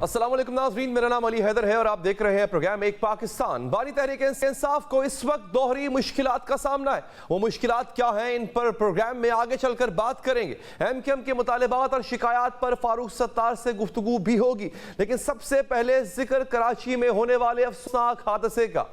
السلام علیکم ناظرین، میرا نام علی حیدر ہے اور آپ دیکھ رہے ہیں پروگرام ایک پاکستان۔ بانی تحریک انصاف کو اس وقت دوہری مشکلات کا سامنا ہے۔ وہ مشکلات کیا ہیں، ان پر پروگرام میں آگے چل کر بات کریں گے۔ ایم کیو ایم کے مطالبات اور شکایات پر فاروق ستار سے گفتگو بھی ہوگی، لیکن سب سے پہلے ذکر کراچی میں ہونے والے افسوسناک حادثے کا۔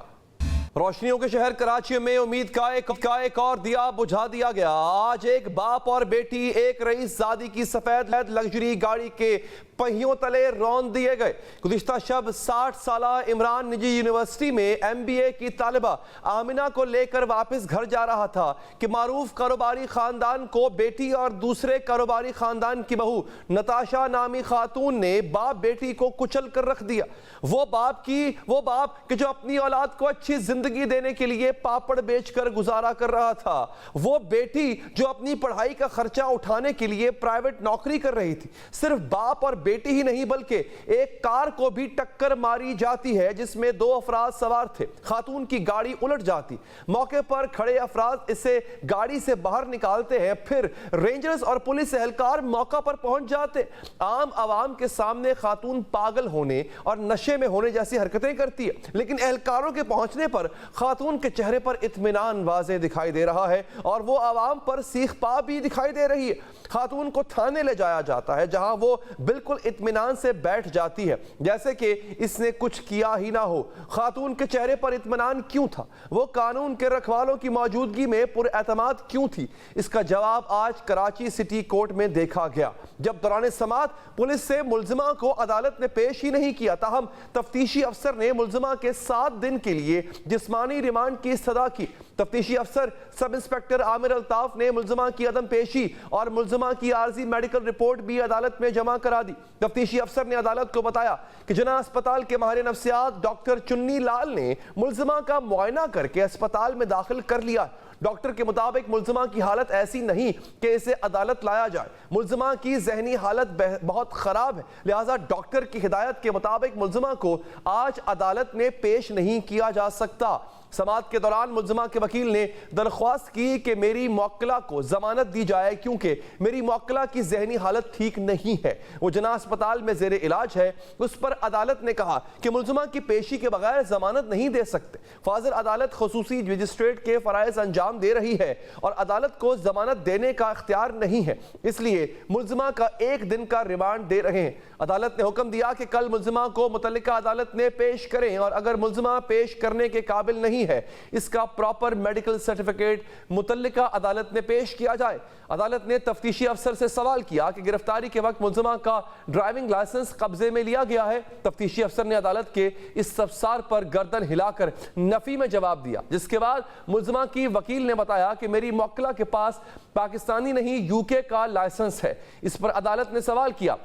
روشنیوں کے شہر کراچی میں امید کا ایک اور دیا بجھا دیا گیا۔ آج ایک باپ اور بیٹی ایک رئیس زادی کی سفید لگژری گاڑی کے پہیوں تلے رون دیے گئے۔ گزشتہ شب 60 سالہ عمران نجی یونیورسٹی میں MBA کی طالبہ آمنہ کو لے کر واپس گھر جا رہا تھا کہ معروف کاروباری خاندان کو بیٹی اور دوسرے کاروباری خاندان کی بہو نتاشا نامی خاتون نے باپ بیٹی کو کچل کر رکھ دیا۔ وہ باپ کہ جو اپنی اولاد کو اچھی زندگی دینے کے لیے پاپڑ بیچ کر گزارا کر رہا تھا۔ وہ بیٹی جو اپنی پڑھائی کا خرچہ اٹھانے کے لیے پرائیویٹ نوکری کر رہی تھی۔ صرف باپ اور بیٹی ہی نہیں بلکہ ایک کار کو بھی ٹکر ماری جاتی ہے جس میں 2 افراد سوار تھے۔ خاتون کی گاڑی الٹ جاتی، موقع پر کھڑے افراد اسے گاڑی سے باہر نکالتے ہیں، پھر رینجرز اور پولیس اہلکار موقع پر پہنچ جاتے۔ عام عوام کے سامنے خاتون پاگل ہونے اور نشے میں ہونے جیسی حرکتیں کرتی ہے، لیکن اہلکاروں کے پہنچنے پر خاتون کے چہرے پر اطمینان واضح دکھائی دے رہا ہے اور وہ عوام پر سیخ پا بھی دکھائی دے رہی ہے۔ خاتون کو تھانے لے جایا جاتا ہے جہاں وہ بالکل اطمینان سے بیٹھ جاتی ہے جیسے کہ اس نے کچھ کیا ہی نہ ہو۔ خاتون کے چہرے پر اطمینان کیوں تھا؟ وہ قانون کے رکھوالوں کی موجودگی میں پر اعتماد کیوں تھی؟ اس کا جواب آج کراچی سٹی کورٹ میں دیکھا گیا جب دوران سماعت پولیس سے ملزمہ کو عدالت نے پیش ہی نہیں کیا، تاہم تفتیشی افسر نے ملزمہ کے 7 دن کے لیے جسمانی ریمانڈ کی استدعا کی۔ تفتیشی افسر سب انسپیکٹر عامر الطاف نے ملزمہ کی عدم پیشی اور ملزمہ کی عارضی میڈیکل رپورٹ بھی عدالت میں جمع کرا دی۔ تفتیشی افسر نے عدالت کو بتایا کہ جناح اسپتال کے ماہر نفسیات ڈاکٹر چنی لال نے ملزمہ کا معائنہ کر کے اسپتال میں داخل کر لیا۔ ڈاکٹر کے مطابق ملزمہ کی حالت ایسی نہیں کہ اسے عدالت لایا جائے۔ ملزمہ کی ذہنی حالت بہت خراب ہے، لہٰذا ڈاکٹر کی ہدایت کے مطابق ملزمہ کو آج عدالت میں پیش نہیں کیا جا سکتا۔ سماعت کے دوران ملزمہ کے وکیل نے درخواست کی کہ میری موکلہ کو ضمانت دی جائے کیونکہ میری موکلہ کی ذہنی حالت ٹھیک نہیں ہے، وہ جناح اسپتال میں زیر علاج ہے۔ اس پر عدالت نے کہا کہ ملزمہ کی پیشی کے بغیر ضمانت نہیں دے سکتے۔ فاضل عدالت خصوصی مجسٹریٹ کے فرائض انجام دے رہی ہے اور عدالت کو ضمانت دینے کا اختیار نہیں ہے، اس لیے ملزمہ کا 1 دن کا ریمانڈ دے رہے ہیں۔ عدالت نے حکم دیا کہ کل ملزمہ کو متعلقہ عدالت میں پیش کریں اور اگر ملزمہ پیش کرنے کے قابل نہیں ہے اس کا پراپر میڈیکل سرٹیفکیٹ متعلقہ عدالت میں پیش کیا جائے۔ عدالت نے تفتیشی افسر سے سوال کیا کہ گرفتاری کے وقت ملزمہ کا ڈرائیونگ لائسنس قبضے میں لیا گیا ہے۔ تفتیشی افسر نے عدالت کے اس استفسار پر گردن ہلا کر نفی میں جواب دیا، جس کے بعد ملزمہ کی وکیل نے بتایا کہ میری موکلہ کے پاس پاکستانی نہیں UK کا لائسنس ہے۔ اس پر عدالت نے سوال کیا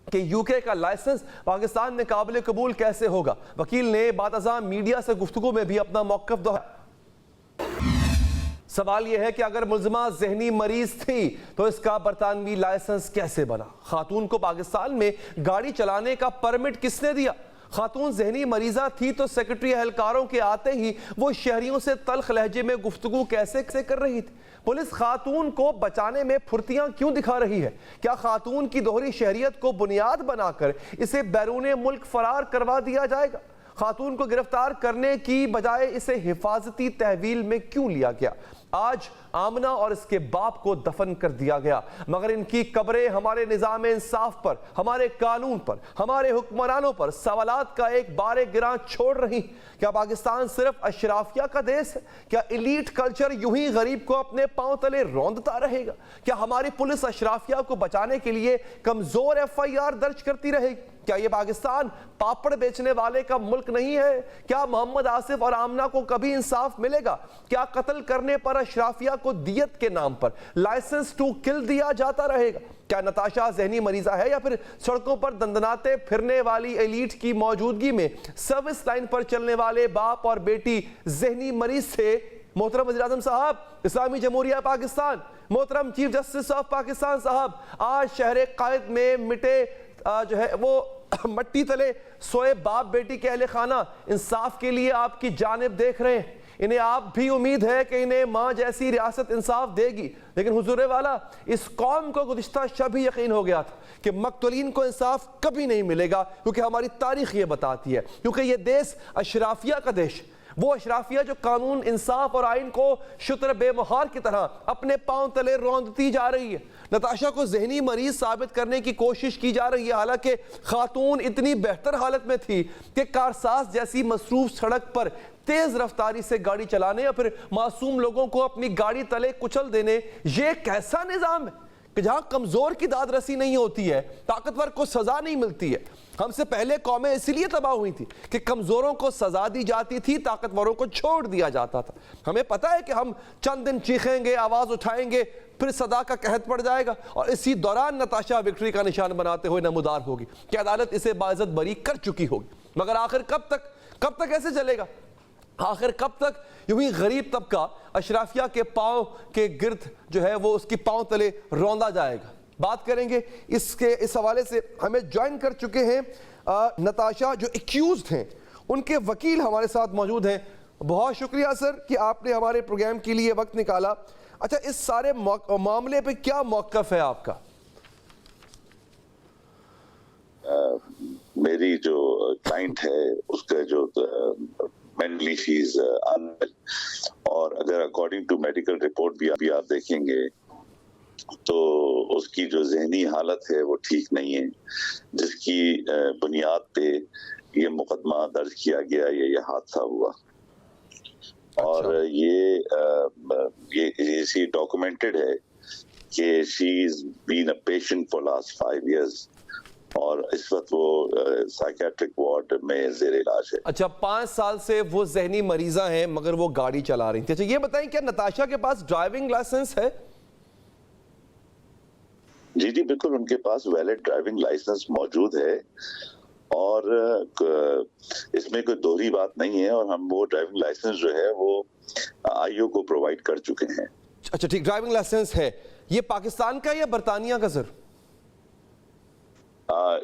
کہ UK کا لائسنس پاکستان میں قابل قبول کیسے ہوگا؟ وکیل نے بعد ازاں میڈیا سے گفتگو میں بھی اپنا موقف دہرایا۔ سوال یہ ہے کہ اگر ملزمہ ذہنی مریض تھی تو اس کا برطانوی لائسنس کیسے بنا؟ خاتون کو پاکستان میں گاڑی چلانے کا پرمٹ کس نے دیا؟ خاتون ذہنی مریضہ تھی تو سیکرٹری اہلکاروں کے آتے ہی وہ شہریوں سے تلخ لہجے میں گفتگو کیسے کر رہی تھی؟ پولیس خاتون کو بچانے میں پھرتیاں کیوں دکھا رہی ہے؟ کیا خاتون کی دوہری شہریت کو بنیاد بنا کر اسے بیرون ملک فرار کروا دیا جائے گا؟ خاتون کو گرفتار کرنے کی بجائے اسے حفاظتی تحویل میں کیوں لیا گیا؟ آج آمنہ اور اس کے باپ کو دفن کر دیا گیا، مگر ان کی قبریں ہمارے نظام انصاف پر، ہمارے قانون پر، ہمارے حکمرانوں پر سوالات کا ایک بارے گراں چھوڑ رہی۔ کیا پاکستان صرف اشرافیہ کا دیس ہے؟ کیا ایلیٹ کلچر یوں ہی غریب کو اپنے پاؤں تلے روندتا رہے گا؟ کیا ہماری پولیس اشرافیہ کو بچانے کے لیے کمزور FIR درج کرتی رہے گی؟ کیا یہ پاکستان پاپڑ بیچنے والے کا ملک نہیں ہے؟ کیا محمد آصف اور آمنہ کو کبھی انصاف ملے گا؟ کیا قتل کرنے پر اشرافیہ کو دیت کے نام پر لائسنس ٹو کل دیا جاتا رہے گا؟ کیا نتاشا ذہنی مریضہ ہے یا پھر سڑکوں پر دندناتے پھرنے والی ایلیٹ کی موجودگی میں سروس لائن پر چلنے والے باپ اور بیٹی ذہنی مریض تھے؟ محترم وزیر اعظم صاحب، اسلامی جمہوریہ پاکستان، محترم چیف جسٹس آف پاکستان صاحب، آج شہر قائد میں مٹے وہ مٹی تلے سوئے باپ بیٹی کے اہل خانہ انصاف کے لیے آپ کی جانب دیکھ رہے ہیں۔ انہیں آپ بھی امید ہے کہ انہیں ماں جیسی ریاست انصاف دے گی، لیکن حضور والا اس قوم کو گزشتہ شب ہی یقین ہو گیا تھا کہ مقتولین کو انصاف کبھی نہیں ملے گا، کیونکہ ہماری تاریخ یہ بتاتی ہے، کیونکہ یہ دیش اشرافیہ کا دیش، وہ اشرافیہ جو قانون، انصاف اور آئین کو شتر بے مہار کی طرح اپنے پاؤں تلے روندتی جا رہی ہے۔ نتاشا کو ذہنی مریض ثابت کرنے کی کوشش کی جا رہی ہے، حالانکہ خاتون اتنی بہتر حالت میں تھی کہ کارساز جیسی مصروف سڑک پر تیز رفتاری سے گاڑی چلانے یا پھر معصوم لوگوں کو اپنی گاڑی تلے کچل دینے، یہ کیسا نظام ہے کہ جہاں کمزور کی داد رسی نہیں ہوتی ہے، طاقتور کو سزا نہیں ملتی ہے۔ ہم سے پہلے قومیں اسی لیے تباہ ہوئی تھی کہ کمزوروں کو سزا دی جاتی تھی، طاقتوروں کو چھوڑ دیا جاتا تھا۔ ہمیں پتہ ہے کہ ہم چند دن چیخیں گے، آواز اٹھائیں گے، پھر صدا کا قحط پڑ جائے گا، اور اسی دوران نتاشا وکٹری کا نشان بناتے ہوئے نمودار ہوگی کہ عدالت اسے باعزت بری کر چکی ہوگی۔ مگر آخر کب تک ایسے چلے گا؟ آخر کب تک یوں ہی غریب طبقہ اشرافیہ کے پاؤں کے گرد جو ہے وہ اس کی پاؤں تلے روندا جائے گا؟ بات کریں گے اس حوالے سے۔ ہمیں جوائن کر چکے ہیں نتاشا جو ایکیوزڈ ہیں، ان کے وکیل ہمارے ساتھ موجود ہیں۔ بہت شکریہ سر کہ آپ نے ہمارے پروگرام کے لیے وقت نکالا۔ اچھا، اس سارے معاملے پہ کیا موقف ہے آپ کا؟ میری جو کلائنٹ ہے اس کا جو مینٹلی شی از انویل، اور اگر اکارڈنگ ٹو میڈیکل رپورٹ بھی آپ دیکھیں گے تو اس کی جو ذہنی حالت ہے وہ ٹھیک نہیں ہے، جس کی بنیاد پہ یہ مقدمہ درج کیا گیا، یہ حادثہ ہوا۔ اور یہ اسی ڈاکومنٹڈ ہے کہ she is been a patient for last 5 years, اور اس وقت وہ سائیکیٹرک وارڈ میں زیر علاج ہے۔ اچھا، 5 سال سے وہ ذہنی مریضہ ہیں مگر وہ گاڑی چلا رہی تھی۔ اچھا یہ بتائیں، کیا نتاشا کے پاس ڈرائیونگ لائسنس ہے؟ جی بالکل، ان کے پاس ویلڈ ڈرائیونگ لائسنس موجود ہے، اور اس میں کوئی دوہری بات نہیں ہے، اور ہم وہ ڈرائیونگ لائسنس جو ہے وہ آئی او کو پرووائڈ کر چکے ہیں۔ اچھا ٹھیک، ڈرائیونگ لائسنس ہے۔ یہ پاکستان کا یا برطانیہ کا سر؟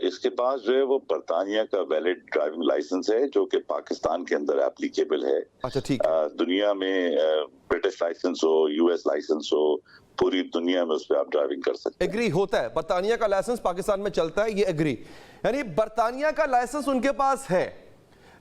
اس کے پاس جو ہے وہ برطانیہ کا ویلڈ ڈرائیونگ لائسنس ہے، جو کہ پاکستان کے اندر اپلیکیبل ہے۔ اچھا ٹھیک، دنیا میں برٹش لائسنس ہو، یو ایس لائسنس ہو، پوری دنیا میں اس پہ آپ ڈرائیونگ کر سکتے ہیں۔ ایگری ہوتا ہے، برطانیہ کا لائسنس پاکستان میں چلتا ہے، یہ ایگری، یعنی برطانیہ کا لائسنس ان کے پاس ہے۔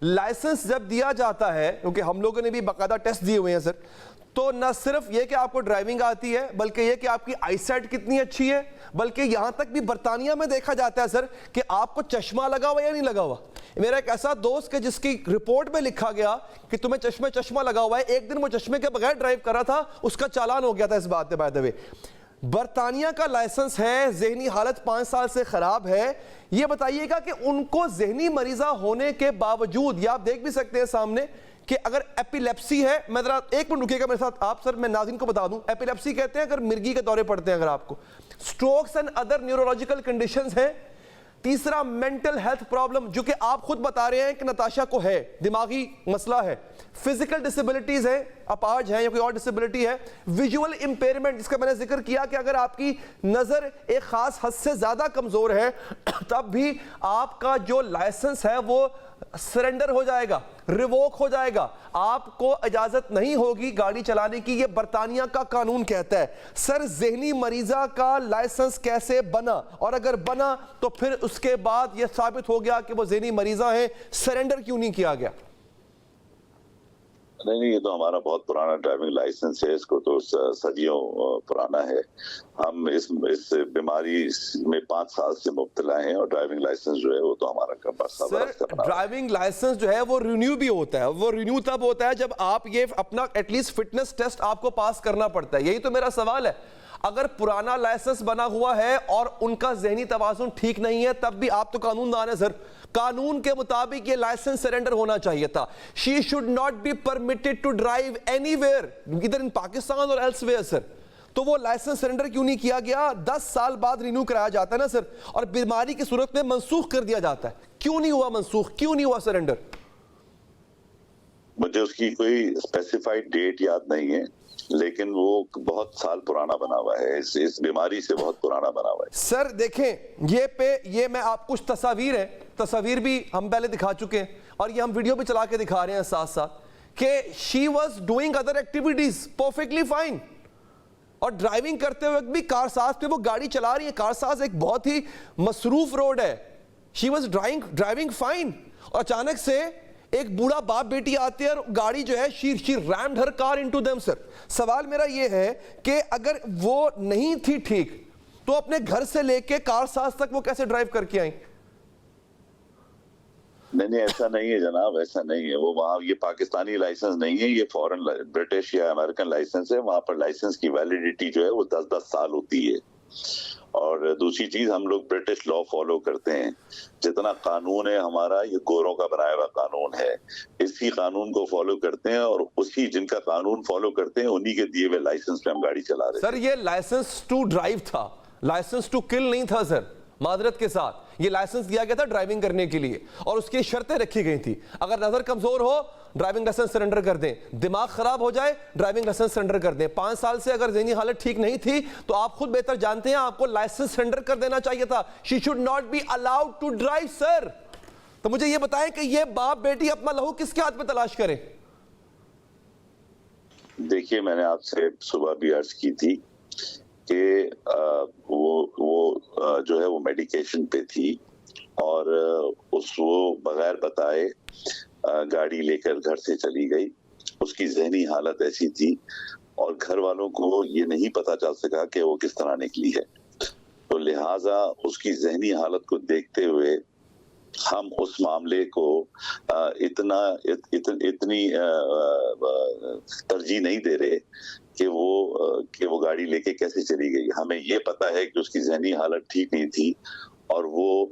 لائسنس جب دیا جاتا ہے، کیونکہ ہم لوگوں نے بھی باقاعدہ ٹیسٹ دیے ہوئے ہیں سر، تو نہ صرف یہ کہ آپ کو ڈرائیونگ آتی ہے، بلکہ یہ کہ آپ کی آئی سائٹ کتنی اچھی ہے، بلکہ یہاں تک بھی برطانیہ میں دیکھا جاتا ہے سر کہ آپ کو چشمہ لگا ہوا یا نہیں لگا ہوا۔ میرا ایک ایسا دوست کہ جس کی رپورٹ میں لکھا گیا کہ تمہیں چشمہ لگا ہوا ہے، ایک دن وہ چشمے کے بغیر ڈرائیو کر رہا تھا، اس کا چالان ہو گیا تھا اس بات پہ۔ بائی دی وے، برطانیہ کا لائسنس ہے، ذہنی حالت 5 سال سے خراب ہے۔ یہ بتائیے گا کہ ان کو ذہنی مریضہ ہونے کے باوجود، یہ آپ دیکھ بھی سکتے ہیں سامنے کہ اگر ایپیلیپسی ہے، میں ذرا ایک منٹ رکیے گا میرے ساتھ آپ سر، میں ناظرین کو بتا دوں، ایپیلیپسی کہتے ہیں اگر مرگی کے دورے پڑتے ہیں اگر آپ کو، سٹروکس اینڈ ادر نیورولوجیکل کنڈیشنز ہیں۔ تیسرا مینٹل ہیلتھ پرابلم، جو کہ آپ خود بتا رہے ہیں کہ نتاشا کو ہے، دماغی مسئلہ ہے، فزیکل ڈسیبلٹیز ہیں، اپاہج ہیں یا کوئی اور ڈسیبلٹی ہے، ویژول امپیئرمنٹ جس کا میں نے ذکر کیا کہ اگر آپ کی نظر ایک خاص حد سے زیادہ کمزور ہے تب بھی آپ کا جو لائسنس ہے وہ سرنڈر ہو جائے گا، ریووک ہو جائے گا، آپ کو اجازت نہیں ہوگی گاڑی چلانے کی، یہ برطانیہ کا قانون کہتا ہے۔ سر، ذہنی مریضہ کا لائسنس کیسے بنا، اور اگر بنا تو پھر اس کے بعد یہ ثابت ہو گیا کہ وہ ذہنی مریضہ ہیں، سرنڈر کیوں نہیں کیا گیا؟ نہیں، یہ تو ہمارا بہت پرانا ڈرائیونگ لائسنس ہے، اس کو تو صدیوں پرانا ہے۔ ہم اس بیماری میں 5 سال سے مبتلا ہیں، اور ڈرائیونگ لائسنس جو ہے وہ تو ہمارا سر، ڈرائیونگ لائسنس جو ہے وہ رینیو بھی ہوتا ہے، وہ رینیو تب ہوتا ہے جب آپ یہ اپنا ایٹ لیسٹ فٹنس ٹیسٹ آپ کو پاس کرنا پڑتا ہے۔ یہی تو میرا سوال ہے، اگر پرانا لائسنس بنا ہوا ہے اور ان کا ذہنی توازن ٹھیک نہیں ہے تب بھی آپ تو قانون دان ہے سر، قانون کے مطابق یہ لائسنس سرنڈر ہونا چاہیے تھا۔ She should not be permitted to drive anywhere, either in Pakistan or elsewhere sir۔ تو وہ لائسنس سرنڈر کیوں نہیں کیا گیا؟ 10 سال بعد رینیو کرایا جاتا ہے نا سر، اور بیماری کی صورت میں منسوخ کر دیا جاتا ہے، کیوں نہیں ہوا منسوخ، کیوں نہیں ہوا سرنڈر؟ مجھے اس کی کوئی اسپیسیفائڈ ڈیٹ یاد نہیں ہے، لیکن وہ بہت سال پرانا بنا ہوا ہے، اس بیماری سے بہت پرانا بنا ہوا ہے۔ سر دیکھیں، یہ میں آپ کچھ تصاویر بھی ہم پہلے دکھا چکے ہیں، اور یہ ہم ویڈیو بھی چلا کے دکھا رہے ہیں ساتھ ساتھ کہ she was doing other activities perfectly fine, اور ڈرائیونگ کرتے وقت بھی کارساز پہ وہ گاڑی چلا رہی ہے. کارساز ایک بہت ہی مصروف روڈ ہے. she was driving fine, اور اچانک سے ایک بوڑھا باپ بیٹی آتے ہیں اور گاڑی جو ہے she rammed her car into them. sir, سوال میرا یہ ہے کہ اگر وہ نہیں تھی ٹھیک تو اپنے گھر سے لے کے کارساز تک وہ کیسے ڈرائیو کر کے آئیں؟ نہیں ایسا نہیں ہے جناب, ایسا نہیں ہے. وہ وہاں یہ پاکستانی لائسنس نہیں ہے, یہ فورن برٹش یا امریکن لائسنس ہے. وہاں پر لائسنس کی ویلیڈیٹی جو ہے وہ 10 سال ہوتی ہے. اور دوسری چیز, ہم لوگ برٹش لا فالو کرتے ہیں. جتنا قانون ہے ہمارا یہ گوروں کا بنایا ہوا قانون ہے, اسی قانون کو فالو کرتے ہیں, اور اسی جن کا قانون فالو کرتے ہیں انہی کے دیے ہوئے لائسنس پہ ہم گاڑی چلا رہے ہیں. سر یہ لائسنس ٹو ڈرائیو تھا, لائسنس ٹو کل نہیں تھا سر. معذرت کے ساتھ یہ لائسنس دیا گیا تھا ڈرائیونگ کرنے کے لیے, اور اس کی شرطیں رکھی گئی تھی. اگر نظر کمزور ہو ڈرائیونگ لائسنس سرنڈر کر دیں, دماغ خراب ہو جائے ڈرائیونگ لائسنس سرنڈر کر دیں. 5 سال سے اگر ذہنی حالت ٹھیک نہیں تھی تو آپ خود بہتر جانتے ہیں آپ کو لائسنس سرنڈر کر دینا چاہیے تھا. she should not be allowed to drive sir. تو مجھے یہ بتائیں کہ یہ باپ بیٹی اپنا لہو کس کے ہاتھ میں تلاش کریں؟ دیکھیے میں نے آپ سے صبح بھی عرض کی تھی کہ وہ جو ہے وہ میڈیکیشن پہ تھی, اور وہ بغیر بتائے گاڑی لے کر گھر سے چلی گئی. اس کی ذہنی حالت ایسی تھی اور گھر والوں کو یہ نہیں پتا چل سکا کہ وہ کس طرح نکلی ہے. تو لہٰذا اس کی ذہنی حالت کو دیکھتے ہوئے ہم اس معاملے کو اتنی ترجیح نہیں دے رہے کہ وہ گاڑی لے کے کیسے چلی گئی. ہمیں یہ پتا ہے کہ اس کی ذہنی حالت ٹھیک نہیں تھی, اور وہ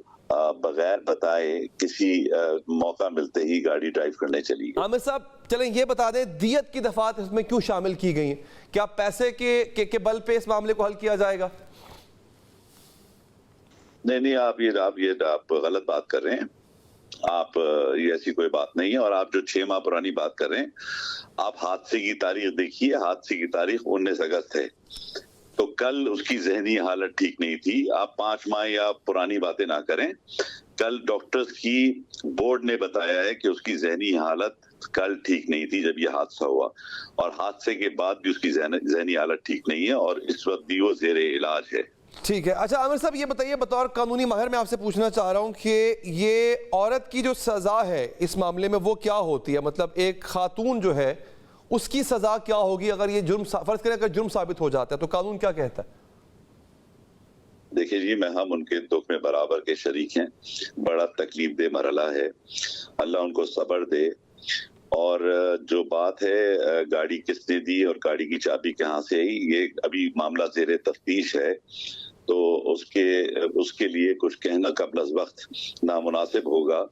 بغیر بتائے کسی موقع ملتے ہی گاڑی ڈرائیو کرنے چلی گئی. عامر صاحب چلیں یہ بتا دیں دیت کی دفعات اس میں کیوں شامل کی گئی ہیں؟ کیا پیسے کے بل پہ اس معاملے کو حل کیا جائے گا؟ نہیں آپ غلط بات کر رہے ہیں. آپ یہ ایسی کوئی بات نہیں ہے. اور آپ جو 6 ماہ پرانی بات کر رہے ہیں, آپ حادثے کی تاریخ دیکھیے. حادثے کی تاریخ 19 اگست ہے, تو کل اس کی ذہنی حالت ٹھیک نہیں تھی. آپ 5 ماہ یا پرانی باتیں نہ کریں. کل ڈاکٹرز کی بورڈ نے بتایا ہے کہ اس کی ذہنی حالت کل ٹھیک نہیں تھی جب یہ حادثہ ہوا, اور حادثے کے بعد بھی اس کی ذہنی حالت ٹھیک نہیں ہے, اور اس وقت بھی وہ زیر علاج ہے. ٹھیک ہے. اچھا عامر صاحب یہ بتائیے, بطور قانونی ماہر میں آپ سے پوچھنا چاہ رہا ہوں کہ یہ عورت کی جو سزا ہے اس معاملے میں وہ کیا ہوتی ہے؟ مطلب ایک خاتون جو ہے اس کی سزا کیا ہوگی اگر یہ جرم, فرض کریں اگر جرم ثابت ہو جاتا ہے تو قانون کیا کہتا ہے؟ دیکھیں جی, ہم ان کے دکھ میں برابر کے شریک ہیں. بڑا تکلیف دہ مرحلہ ہے, اللہ ان کو صبر دے. اور جو بات ہے گاڑی کس نے دی اور گاڑی کی چابی کہاں سے آئی, یہ ابھی معاملہ زیر تفتیش ہے, تو اس کے لیے کچھ کہنا قبل از وقت نامناسب ہوگا.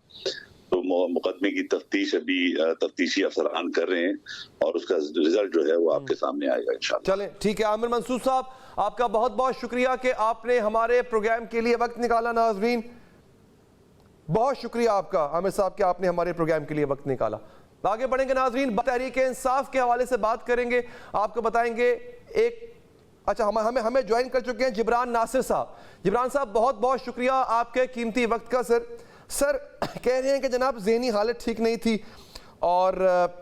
تو مقدمے کی تفتیش ابھی تفتیشی افسران کر رہے ہیں, اور اس کا رزلٹ جو ہے وہ آپ کے سامنے آئے گا انشاءاللہ. چلیں ٹھیک ہے. عامر منصور صاحب آپ کا بہت بہت شکریہ کہ آپ نے ہمارے پروگرام کے لیے وقت نکالا. ناظرین بہت شکریہ آپ کا عامر صاحب کہ آپ نے ہمارے پروگرام کے لیے وقت نکالا. آگے بڑھیں گے ناظرین, تحریک انصاف کے حوالے سے بات کریں گے. آپ کو بتائیں گے اچھا ہمیں جوائن کر چکے ہیں جبران ناصر صاحب. جبران صاحب بہت بہت شکریہ آپ کے قیمتی وقت کا. سر کہہ رہے ہیں کہ جناب ذہنی حالت ٹھیک نہیں تھی, اور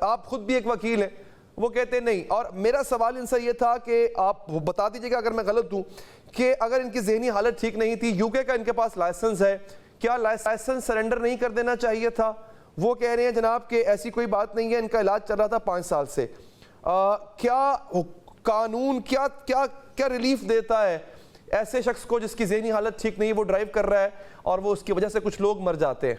آپ خود بھی ایک وکیل ہیں, وہ کہتے نہیں. اور میرا سوال ان سے یہ تھا کہ آپ بتا دیجئے گا اگر میں غلط ہوں, کہ اگر ان کی ذہنی حالت ٹھیک نہیں تھی, UK کا ان کے پاس لائسنس ہے, کیا لائسنس سرنڈر نہیں کر دینا چاہیے تھا؟ وہ کہہ رہے ہیں جناب کہ ایسی کوئی بات نہیں ہے, ان کا علاج چل رہا تھا 5 سال سے. کیا قانون کیا ریلیف دیتا ہے ایسے شخص کو جس کی ذہنی حالت ٹھیک نہیں, وہ ڈرائیو کر رہا ہے اور وہ اس کی وجہ سے کچھ لوگ مر جاتے ہیں؟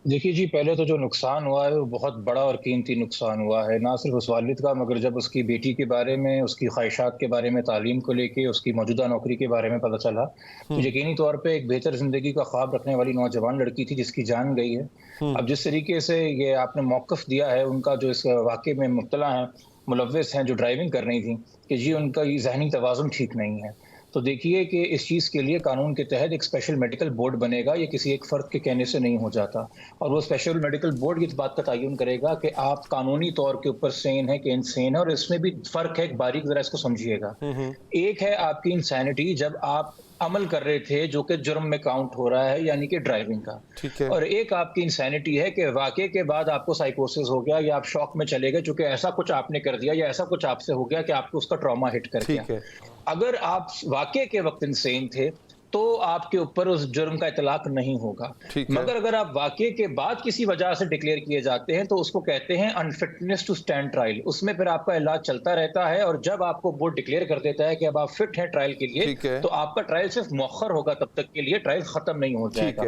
دیکھیے جی, پہلے تو جو نقصان ہوا ہے وہ بہت بڑا اور قیمتی نقصان ہوا ہے, نہ صرف اس والد کا مگر جب اس کی بیٹی کے بارے میں, اس کی خواہشات کے بارے میں, تعلیم کو لے کے, اس کی موجودہ نوکری کے بارے میں پتہ چلا تو یقینی طور پہ ایک بہتر زندگی کا خواب رکھنے والی نوجوان لڑکی تھی جس کی جان گئی ہے. اب جس طریقے سے یہ آپ نے موقف دیا ہے ان کا جو اس واقعے میں مبتلا ہیں, ملوث ہیں, جو ڈرائیونگ کر رہی تھیں, کہ جی ان کا یہ ذہنی توازن ٹھیک نہیں ہے, تو دیکھیے کہ اس چیز کے لیے قانون کے تحت ایک اسپیشل میڈیکل بورڈ بنے گا. یہ کسی ایک فرد کے کہنے سے نہیں ہو جاتا, اور وہ اسپیشل میڈیکل بورڈ اس بات کا تعین کرے گا کہ آپ قانونی طور کے اوپر سین ہے کہ انسین ہے. اور اس میں بھی فرق ہے, ایک باریک ذرا اس کو سمجھیے گا. ایک ہے آپ کی انسینٹی جب آپ عمل کر رہے تھے جو کہ جرم میں کاؤنٹ ہو رہا ہے، یعنی کہ ڈرائیونگ کا. ٹھیک ہے. اور ایک آپ کی انسینٹی ہے کہ واقعے کے بعد آپ کو سائیکوسس ہو گیا یا آپ شوق میں چلے گئے چونکہ ایسا کچھ آپ نے کر دیا یا ایسا کچھ آپ سے ہو گیا کہ آپ کو اس کا ٹراما ہٹ کر گیا. ٹھیک ہے. اگر آپ واقعے کے وقت انسین تھے تو آپ کے اوپر اس جرم کا اطلاق نہیں ہوگا. مگر اگر آپ واقعے کے بعد کسی وجہ سے ڈکلیئر کیے جاتے ہیں تو اس کو کہتے ہیں انفٹنس ٹو اسٹینڈ ٹرائل. اس میں پھر آپ کا علاج چلتا رہتا ہے اور جب آپ کو بورڈ ڈکلیئر کر دیتا ہے کہ اب آپ فٹ ہیں ٹرائل کے لیے تو آپ کا ٹرائل صرف مؤخر ہوگا تب تک کے لیے، ٹرائل ختم نہیں ہو جائے گا.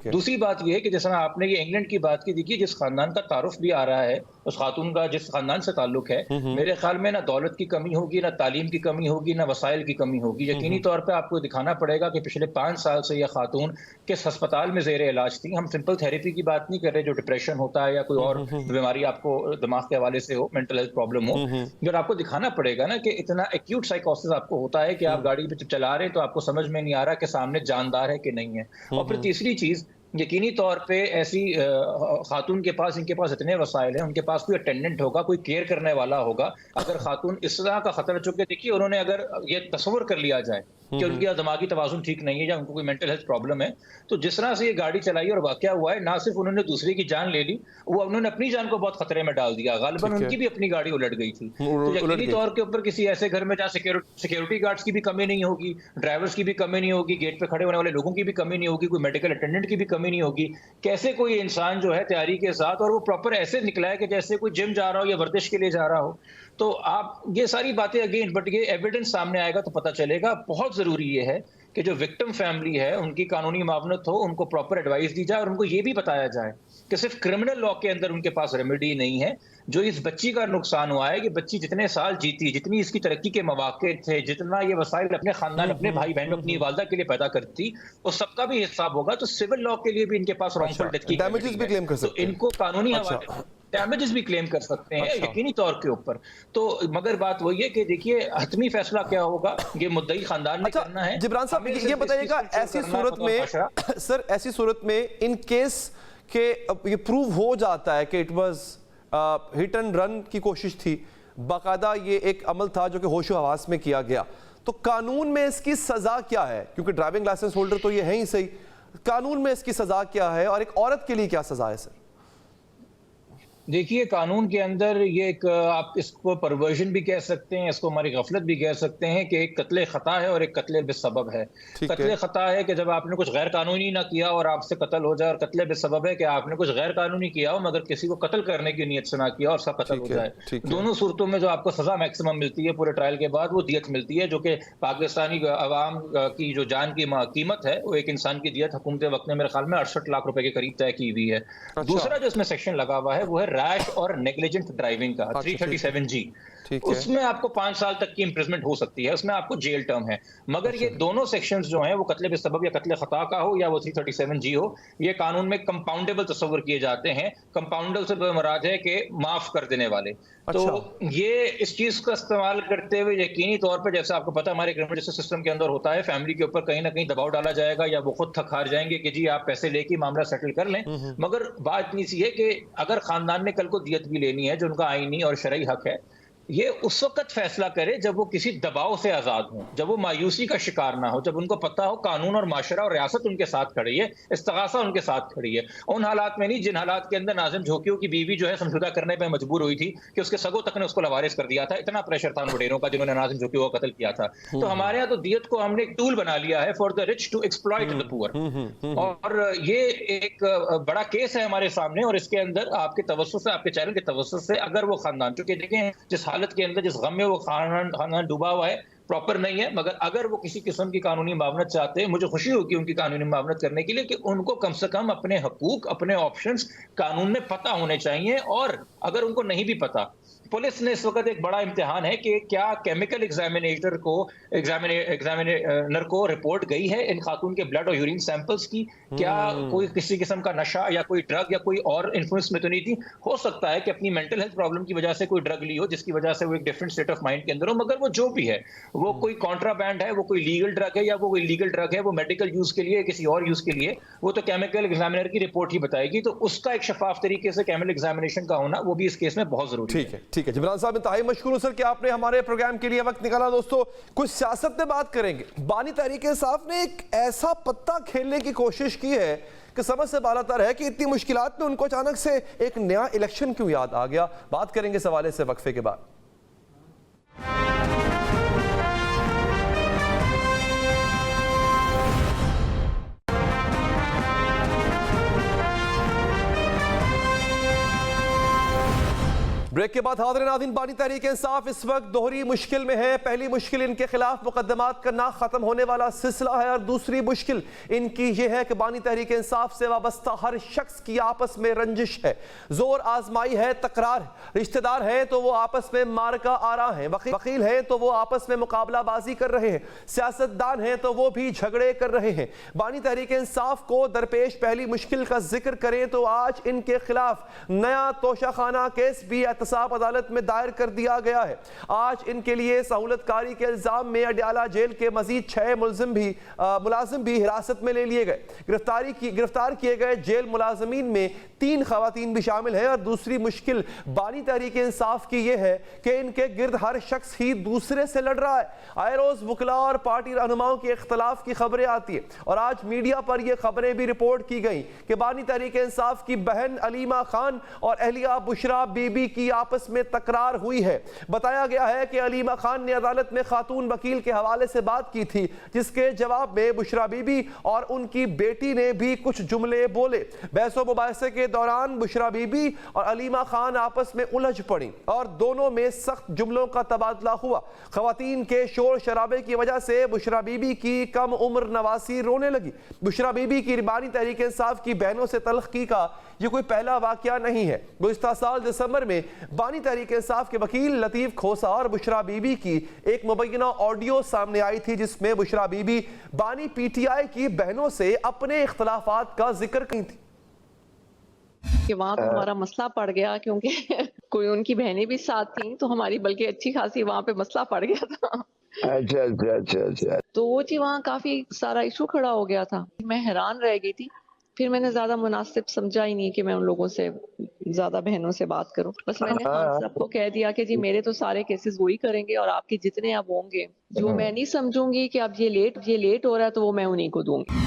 دوسری بات یہ ہے کہ جیسا آپ نے یہ انگلینڈ کی بات کی، دیکھیے جس خاندان کا تعارف بھی آ رہا ہے، اس خاتون کا جس خاندان سے تعلق ہے، میرے خیال میں نہ دولت کی کمی ہوگی، نہ تعلیم کی کمی ہوگی، نہ وسائل کی کمی ہوگی. یقینی طور پہ آپ کو دکھانا پڑے گا کہ پچھلے 5 سال سے یہ خاتون کس ہسپتال میں زیر علاج تھی. ہم سمپل تھیریپی کی بات نہیں کر رہے جو ڈپریشن ہوتا ہے یا کوئی اور بیماری آپ کو دماغ کے حوالے سے ہو، مینٹل ہیلتھ پرابلم ہو. جو آپ کو دکھانا پڑے گا نا کہ اتنا ایکیوٹ سائیکوسس آپ کو ہوتا ہے کہ آپ گاڑی پہ چلا رہے ہیں تو آپ کو سمجھ میں نہیں آ رہا کہ سامنے جاندار ہے کہ نہیں ہے. اور پھر تیسری چیز، یقینی طور پہ ایسی خاتون کے پاس، ان کے پاس اتنے وسائل ہیں، ان کے پاس کوئی اٹینڈنٹ ہوگا، کوئی کیئر کرنے والا ہوگا. اگر خاتون اس طرح کا خطرہ، چونکہ دیکھیے انہوں نے اگر یہ تصور کر لیا جائے کہ ان کی دماغی توازن ٹھیک نہیں ہے یا ان کو کوئی مینٹل ہیلتھ پرابلم ہے، تو جس طرح سے یہ گاڑی چلائی اور واقعہ ہوا ہے، نہ صرف انہوں نے دوسرے کی جان لے لی، وہ انہوں نے اپنی جان کو بہت خطرے میں ڈال دیا. غالباً ان کی بھی اپنی گاڑی الٹ گئی تھی. تو یقینی طور کے اوپر کسی ایسے گھر میں جہاں سیکورٹی گارڈز کی بھی کمی نہیں ہوگی، ڈرائیورز کی بھی کمی نہیں ہوگی، گیٹ پہ کھڑے ہونے والے لوگوں کی بھی کمی نہیں ہوگی، کوئی میڈیکل اٹینڈنٹ کی بھی کمی نہیں ہوگی، کیسے کوئی انسان جو ہے تیاری کے ساتھ، اور وہ پراپر ایسے نکلا ہے کہ جیسے کوئی جم جا رہا ہو یا ورزش کے لیے جا رہا ہو. تو آپ یہ ساری باتیں اگین، بٹ یہ ایویڈنس سامنے آئے گا تو پتہ چلے گا. بہت ضروری یہ ہے کہ جو وکٹم فیملی ہے ان کی قانونی معاونت ہو، ان کو پراپر ایڈوائز دی جائے اور ان کو یہ بھی بتایا جائے کہ صرف کرمنل لاء کے اندر ان کے پاس ریمیڈی نہیں ہے. جو اس بچی کا نقصان ہوا ہے کہ بچی جتنے سال جیتی، جتنی اس کی ترقی کے مواقع تھے، جتنا یہ وسائل اپنے خاندان، اپنے بھائی بہنوں، اپنی والدہ کے لیے پیدا کرتی، اس سب کا بھی حساب ہوگا. تو سول لاء کے لیے بھی ان کے پاس رانگ فل ڈیتھ کی ڈیمیجز بھی کلیم کر سکتے ہیں، ان کو قانونی حوالے ڈیمیجز بھی کلیم کر سکتے ہیں یقینی طور کے اوپر. تو مگر بات وہی ہے کہ دیکھیے حتمی فیصلہ کیا ہوگا یہ مدعی خاندان نے کرنا ہے. جبران صاحب یہ بتائیے گا ایسی صورت میں سر، ایسی صورت میں ان کیس کہ یہ پروو ہو جاتا ہے کہ it was hit and run کی کوشش تھی، باقاعدہ یہ ایک عمل تھا جو کہ ہوش و حواس میں کیا گیا، تو قانون میں اس کی سزا کیا ہے؟ کیونکہ ڈرائیونگ لائسنس ہولڈر تو یہ ہے ہی صحیح، قانون میں اس کی سزا کیا ہے اور ایک عورت کے لیے کیا سزا ہے سر؟ دیکھیے قانون کے اندر یہ ایک، آپ اس کو پرورژن بھی کہہ سکتے ہیں، اس کو ہماری غفلت بھی کہہ سکتے ہیں کہ ایک قتل خطا ہے اور ایک قتل بسبب ہے. قتل خطا ہے کہ جب آپ نے کچھ غیر قانونی نہ کیا اور آپ سے قتل ہو جائے، اور قتل بسبب ہے کہ آپ نے کچھ غیر قانونی کیا ہو مگر کسی کو قتل کرنے کی نیت سے نہ کیا اور اس کا قتل ہو جائے. دونوں صورتوں میں جو آپ کو سزا میکسیمم ملتی ہے پورے ٹرائل کے بعد وہ دیت ملتی ہے، جو کہ پاکستانی عوام کی جو جان کی قیمت ہے، وہ ایک انسان کی دیت حکومت وقت نے میرے خیال میں 68 لاکھ روپے کے قریب طے کی ہوئی ہے. دوسرا جو اس میں سیکشن لگا ہوا ہے وہ ہے ریش اور نیگلیجنٹ ڈرائیونگ کا 337G. اس میں آپ کو 5 سال تک کی امپریزمنٹ ہو سکتی ہے، اس میں آپ کو جیل ٹرم ہے. مگر یہ دونوں سیکشنز جو ہیں وہ قتل بسبب یا قتل خطا کا ہو یا وہ 337G ہو، یہ قانون میں کمپاؤنڈیبل تصور کیے جاتے ہیں. کمپاؤنڈیبل سے مراد ہے کہ معاف کر دینے والے. تو یہ اس چیز کا استعمال کرتے ہوئے یقینی طور پر، جیسے آپ کو پتا ہمارے کرمنل جسٹس سسٹم کے اندر ہوتا ہے، فیملی کے اوپر کہیں نہ کہیں دباؤ ڈالا جائے گا یا وہ خود تھک ہار جائیں گے کہ جی آپ پیسے لے کے معاملہ سیٹل کر لیں. مگر بات اتنی سی ہے کہ اگر خاندان نے کل کو دیت بھی لینی ہے جو ان کا آئینی اور شرعی حق ہے، یہ اس وقت فیصلہ کرے جب وہ کسی دباؤ سے آزاد ہوں، جب وہ مایوسی کا شکار نہ ہو، جب ان کو پتہ ہو قانون اور معاشرہ اور ریاست ان کے ساتھ کھڑی ہے، استغاثہ ان کے ساتھ کھڑی ہے. ان حالات میں نہیں جن حالات کے اندر ناظم جھوکیوں کی بیوی جو ہے سمجھوتہ کرنے پہ مجبور ہوئی تھی کہ اس کے سگوں تک نے اس کو لوارث کر دیا تھا. اتنا پریشر تھا ان وڈیروں کا جنہوں نے ناظم جھوکیوں کو قتل کیا تھا. تو ہمارے یہاں تو دیت کو ہم نے ایک ٹول بنا لیا ہے for the rich to exploit the poor. اور یہ ایک بڑا کیس ہے ہمارے سامنے، اور اس کے اندر آپ کے توسط سے، آپ کے چینل کے توسط سے، اگر وہ خاندان، چونکہ دیکھیں جس حالت کے اندر، جس غم میں وہ خاندان ڈوبا ہوا ہے، پراپر نہیں ہے، مگر اگر وہ کسی قسم کی قانونی معاونت چاہتے ہیں، مجھے خوشی ہوگی ان کی قانونی معاونت کرنے کے لیے کہ ان کو کم سے کم اپنے حقوق، اپنے آپشنز قانون میں پتہ ہونے چاہیے. اور اگر ان کو نہیں بھی پتہ، پولیس نے اس وقت ایک بڑا امتحان ہے کہ کیا کیمیکل ایگزامینر کو رپورٹ گئی ہے ان خاتون کے بلڈ اور یورین سیمپلز کی، کیا کوئی کسی قسم کا نشہ یا کوئی ڈرگ یا کوئی اور انفلوئنس میں تو نہیں تھی. ہو سکتا ہے کہ اپنی مینٹل ہیلتھ پرابلم کی وجہ سے کوئی ڈرگ لی ہو جس کی وجہ سے وہ ایک ڈفرینٹ اسٹیٹ آف مائنڈ کے اندر ہو. مگر وہ جو بھی ہے، وہ کوئی کانٹرا بینڈ ہے، وہ کوئی لیگل ڈرگ ہے یا وہ کوئی لیگل ڈرگ ہے، وہ میڈیکل یوز کے لیے کسی اور یوز کے لیے، وہ تو کیمیکل ایگزامینر کی رپورٹ ہی بتائے گی. تو اس کا ایک شفاف طریقے سے کیمیکل ایگزامینیشن کا ہونا وہ بھی اس کیس میں بہت ضروری ہے. ٹھیک ہے جبران صاحب، انتہائی مشکور ہوں سر کہ آپ نے ہمارے پروگرام کے لیے وقت نکالا۔ دوستو کچھ سیاست میں بات کریں گے۔ بانی تحریک انصاف نے ایک ایسا پتہ کھیلنے کی کوشش کی ہے کہ سمجھ سے بالا تر ہے کہ اتنی مشکلات میں ان کو اچانک سے ایک نیا الیکشن کیوں یاد آ گیا۔ بات کریں گے اس حوالے سے وقفے کے بعد۔ بریک کے بعد حاضر ناظرین، بانی تحریک انصاف اس وقت دوہری مشکل میں ہے۔ پہلی مشکل ان کے خلاف مقدمات کا نہ ختم ہونے والا سلسلہ ہے، اور دوسری مشکل ان کی یہ ہے کہ بانی تحریک انصاف سے وابستہ ہر شخص کی آپس میں رنجش ہے، زور آزمائی ہے، تکرار ہے۔ رشتہ دار ہیں تو وہ آپس میں مارکہ آرا ہیں، وکیل ہیں تو وہ آپس میں مقابلہ بازی کر رہے ہیں، سیاستدان ہیں تو وہ بھی جھگڑے کر رہے ہیں۔ بانی تحریک انصاف کو درپیش پہلی مشکل کا ذکر کریں تو آج ان کے خلاف نیا توشہ خانہ کیس بھی احتساب عدالت میں دائر کر دیا گیا ہے۔ آج ان کے لیے سہولت کاری کے الزام میں اڈیالہ جیل کے مزید 6 ملازم بھی حراست میں لے لیے گئے۔ گرفتار کیے گئے جیل ملازمین میں 3 خواتین بھی شامل ہیں، اور دوسری مشکل بانی تحریک انصاف کی یہ ہے کہ ان کے گرد ہر شخص ہی دوسرے سے لڑ رہا ہے۔ آئے روز وکلاء اور پارٹی رہنماؤں کے اختلاف کی خبریں آتی ہیں، اور آج میڈیا پر یہ خبریں بھی رپورٹ کی گئیں کہ بانی تحریک انصاف کی بہن علیمہ خان اور اہلیہ بشرا بی بی کی آپس میں تکرار ہوئی ہے۔ بتایا گیا ہے کہ علیمہ خان نے عدالت میں خاتون وکیل کے حوالے سے بات کی تھی، جس کے جواب میں بشرا بی بی اور ان کی بیٹی نے بھی کچھ جملے بولے۔ بحث و مباحثے کے دوران بشرا بی بی اور علیمہ خان آپس میں الجھ پڑیں اور دونوں میں سخت جملوں کا تبادلہ ہوا۔ خواتین کے شور شرابے کی وجہ سے بشرا بی بی کی کم عمر نواسی رونے لگی۔ بشرا بی بی کی بانی تحریک انصاف کی بہنوں سے تلخی کا یہ کوئی پہلا واقعہ نہیں ہے۔ گزشتہ سال دسمبر میں بانی تحریک انصاف کے وکیل لطیف کھوسا اور بشرا بی بی کی ایک مبینہ آڈیو سامنے آئی تھی، جس میں بشرا بی بی بانی پی ٹی آئی کی بہنوں سے اپنے اختلافات کا ذکر کی تھی کہ وہاں پہ ہمارا مسئلہ پڑ گیا، کیونکہ کوئی ان کی بہنیں بھی ساتھ تھیں، تو ہماری بلکہ اچھی خاصی وہاں پہ مسئلہ پڑ گیا تھا۔ اچھا تو وہ جی وہاں کافی سارا ایشو کھڑا ہو گیا تھا۔ میں حیران رہ گئی تھی، پھر میں نے زیادہ مناسب سمجھا ہی نہیں کہ میں ان لوگوں سے زیادہ بہنوں سے بات کروں۔ بس میں نے خان صاحب کو کہہ دیا کہ جی میرے تو سارے کیسز وہی کریں گے، اور آپ کے جتنے اب ہوں گے جو میں نہیں سمجھوں گی کہ اب یہ لیٹ ہو رہا ہے تو وہ میں انہیں کو دوں گی۔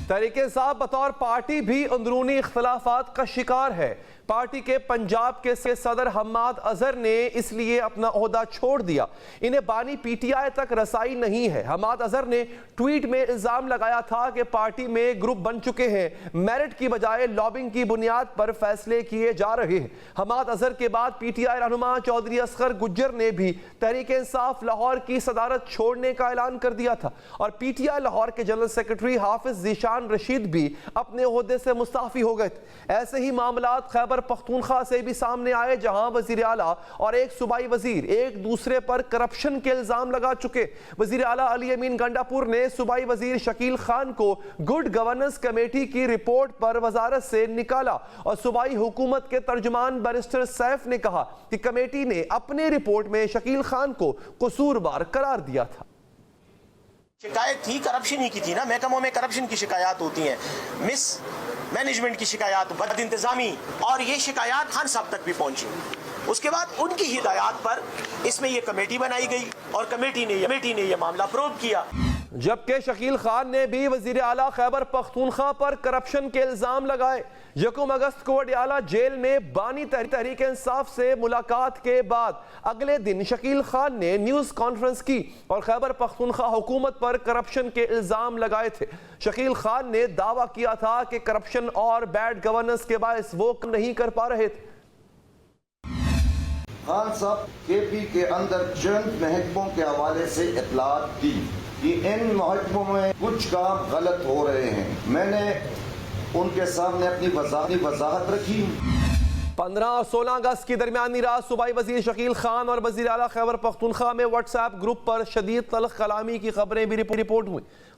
تحریک انصاف بطور پارٹی بھی اندرونی اختلافات کا شکار ہے۔ پارٹی کے پنجاب کے صدر حماد اظہر نے اس لیے اپنا عہدہ چھوڑ دیا۔ انہیں بانی پی ٹی آئی تک رسائی نہیں ہے۔ حماد اظہر نے ٹویٹ میں الزام لگایا تھا کہ پارٹی میں گروپ بن چکے ہیں، میرٹ کی بجائے لابنگ کی بنیاد پر فیصلے کیے جا رہے ہیں۔ حماد اظہر کے بعد پی ٹی آئی رہنما چودھری اصغر گجر نے بھی تحریک انصاف لاہور کی صدارت چھوڑنے کا اعلان کر دیا تھا، اور پی ٹی آئی لاہور کے جنرل سیکرٹری حافظ ذیشان رشید بھی اپنے عہدے سے مستعفی ہو گئے تھے۔ ایسے ہی معاملات خیبر پختونخوا سے بھی سامنے آئے، جہاں وزیر اعلیٰ اور ایک صوبائی وزیر ایک دوسرے پر کرپشن کے الزام لگا چکے۔ وزیر اعلیٰ علی امین گنڈاپور نے صوبائی وزیر شکیل خان کو گڈ گورننس کمیٹی کی رپورٹ پر وزارت سے نکالا، اور صوبائی حکومت کے ترجمان بیرسٹر سیف نے کہا کہ کمیٹی نے اپنے رپورٹ میں شکیل خان کو قصوروار قرار دیا تھا۔ شکایت تھی کرپشن ہی کی تھی نا، محکموں میں کرپشن کی شکایات ہوتی ہیں، مس مینجمنٹ کی شکایات، بد انتظامی، اور یہ شکایات خان صاحب تک بھی پہنچی۔ اس کے بعد ان کی ہدایات پر اس میں یہ کمیٹی بنائی گئی، اور کمیٹی نے یہ معاملہ پروب کیا۔ جبکہ شکیل خان نے بھی وزیر اعلیٰ خیبر پختونخوا پر کرپشن کے الزام لگائے۔ 1 اگست کو اڈیالہ جیل میں بانی تحریک انصاف سے ملاقات کے بعد اگلے دن شکیل خان نے نیوز کانفرنس کی اور خیبر پختونخوا حکومت پر کرپشن کے الزام لگائے تھے۔ شکیل خان نے دعویٰ کیا تھا کہ کرپشن اور بیڈ گورننس کے باعث وہ نہیں کر پا رہے تھے۔ خان صاحب کے پی کے اندر چند محکموں کے حوالے سے اطلاعات دی کہ ان محکموں میں کچھ کام غلط ہو رہے ہیں۔ میں نے ان کے سامنے اپنی وضاحت رکھی۔ 15 اور 16 اگست کی درمیانی رات صوبائی وزیر شکیل خان اور وزیر اعلیٰ خیبر پختونخوا میں واٹس ایپ گروپ پر شدید تلخ کلامی کی خبریں بھی رپورٹ ہوئی۔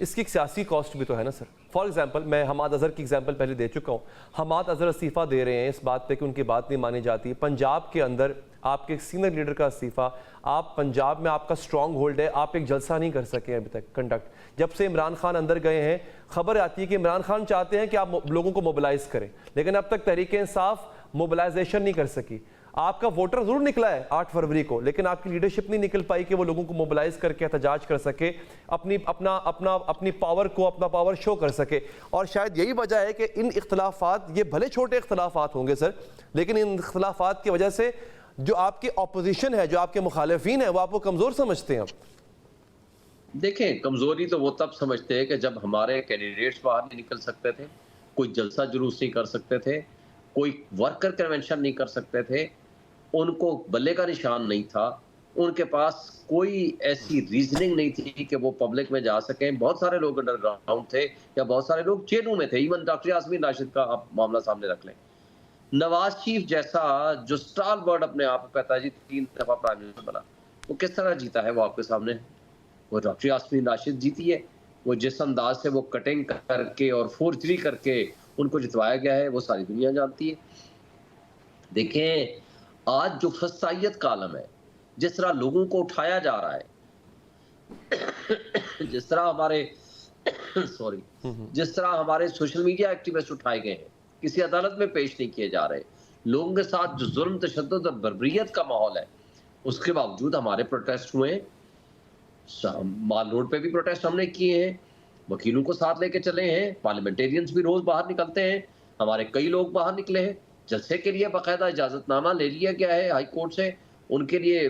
اس کی ایک سیاسی کاسٹ بھی تو ہے نا سر. فار ایگزامپل میں حماد اظہر کی ایگزامپل پہلے دے چکا ہوں. حماد اظہر استعفیٰ دے رہے ہیں اس بات پہ کہ ان کی بات نہیں مانی جاتی. پنجاب کے اندر آپ کے سینئر لیڈر کا استعفیٰ, آپ پنجاب میں آپ کا سٹرانگ ہولڈ ہے, آپ ایک جلسہ نہیں کر سکے ابھی تک کنڈکٹ. جب سے عمران خان اندر گئے ہیں خبر آتی ہے کہ عمران خان چاہتے ہیں کہ آپ لوگوں کو موبلائز کریں, لیکن اب تک تحریک انصاف موبلائزیشن نہیں کر سکی. آپ کا ووٹر ضرور نکلا ہے 8 فروری کو, لیکن آپ کی لیڈرشپ نہیں نکل پائی کہ وہ لوگوں کو موبلائز کر کے احتجاج کر سکے, اپنی پاور کو اپنا پاور شو کر سکے. اور شاید یہی وجہ ہے کہ ان اختلافات, یہ بھلے چھوٹے اختلافات ہوں گے سر, لیکن ان اختلافات کی وجہ سے جو آپ کی اپوزیشن ہے, جو آپ کے مخالفین ہیں, وہ آپ کو کمزور سمجھتے ہیں. دیکھیں کمزوری تو وہ تب سمجھتے ہیں کہ جب ہمارے کینڈیڈیٹس باہر نہیں نکل سکتے تھے, کوئی جلسہ جلوس نہیں کر سکتے تھے, کوئی ورکر کنونشن نہیں کر سکتے تھے, ان کو بلے کا نشان نہیں تھا, ان کے پاس کوئی ایسی ریزننگ نہیں تھی کہ وہ پبلک میں جا سکیں. بہت سارے لوگ انڈر گراؤنڈ تھے یا بہت سارے لوگ جیلوں میں تھے. ایون ڈاکٹر یاسمین راشد کا آپ معاملہ سامنے رکھ لیں. نواز شریف جیسا جو سٹال برڈ اپنے آپ کو کہتا ہے جی 3 دفعہ پرائم منسٹر بنا, وہ کس طرح جیتا ہے؟ وہ آپ کے سامنے وہ ڈاکٹر یاسمین راشد جیتی ہے. وہ جس انداز سے وہ کٹنگ کر کے اور فورجری کر کے ان کو جتوایا گیا ہے وہ ساری دنیا جانتی ہے. دیکھیں آج جو فسطائیت کا عالم ہے, جس طرح لوگوں کو اٹھایا جا رہا ہے, جس طرح ہمارے سوشل میڈیا ایکٹیوسٹ اٹھائے گئے ہیں, کسی عدالت میں پیش نہیں کیے جا رہے, لوگوں کے ساتھ جو ظلم تشدد اور بربریت کا ماحول ہے, اس کے باوجود ہمارے پروٹیسٹ ہوئے ہیں. مال روڈ پہ بھی پروٹیسٹ ہم نے کیے ہیں, وکیلوں کو ساتھ لے کے چلے ہیں, پارلیمنٹیرینز بھی روز باہر نکلتے ہیں, ہمارے کئی لوگ باہر نکلے ہیں. جلسے کے لیے باقاعدہ اجازت نامہ لے لیا گیا ہے ہائی کورٹ سے, ان کے لیے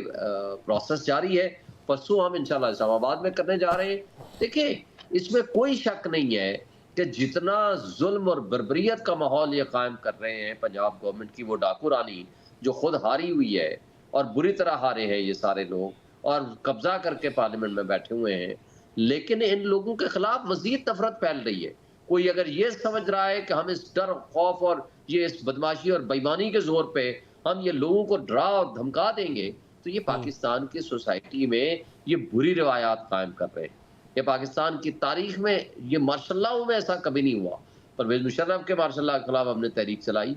پروسیس جاری ہے. پرسوں ہم انشاءاللہ اسلام آباد میں کرنے جا رہے ہیں. دیکھیں اس میں کوئی شک نہیں ہے کہ جتنا ظلم اور بربریت کا ماحول یہ قائم کر رہے ہیں پنجاب گورنمنٹ کی وہ ڈاکو رانی, جو خود ہاری ہوئی ہے اور بری طرح ہارے ہیں یہ سارے لوگ, اور قبضہ کر کے پارلیمنٹ میں بیٹھے ہوئے ہیں, لیکن ان لوگوں کے خلاف مزید نفرت پھیل رہی ہے. کوئی اگر یہ سمجھ رہا ہے کہ ہم اس ڈر, خوف اور یہ اس بدماشی اور بےایمانی کے زور پہ ہم یہ لوگوں کو ڈرا اور دھمکا دیں گے, تو یہ پاکستان کی سوسائٹی میں یہ بری روایات قائم کر رہے ہیں. یہ پاکستان کی تاریخ میں یہ ماشاء اللہ میں ایسا کبھی نہیں ہوا. پرویز مشرف کے ماشاء اللہ کے خلاف ہم نے تحریک چلائی,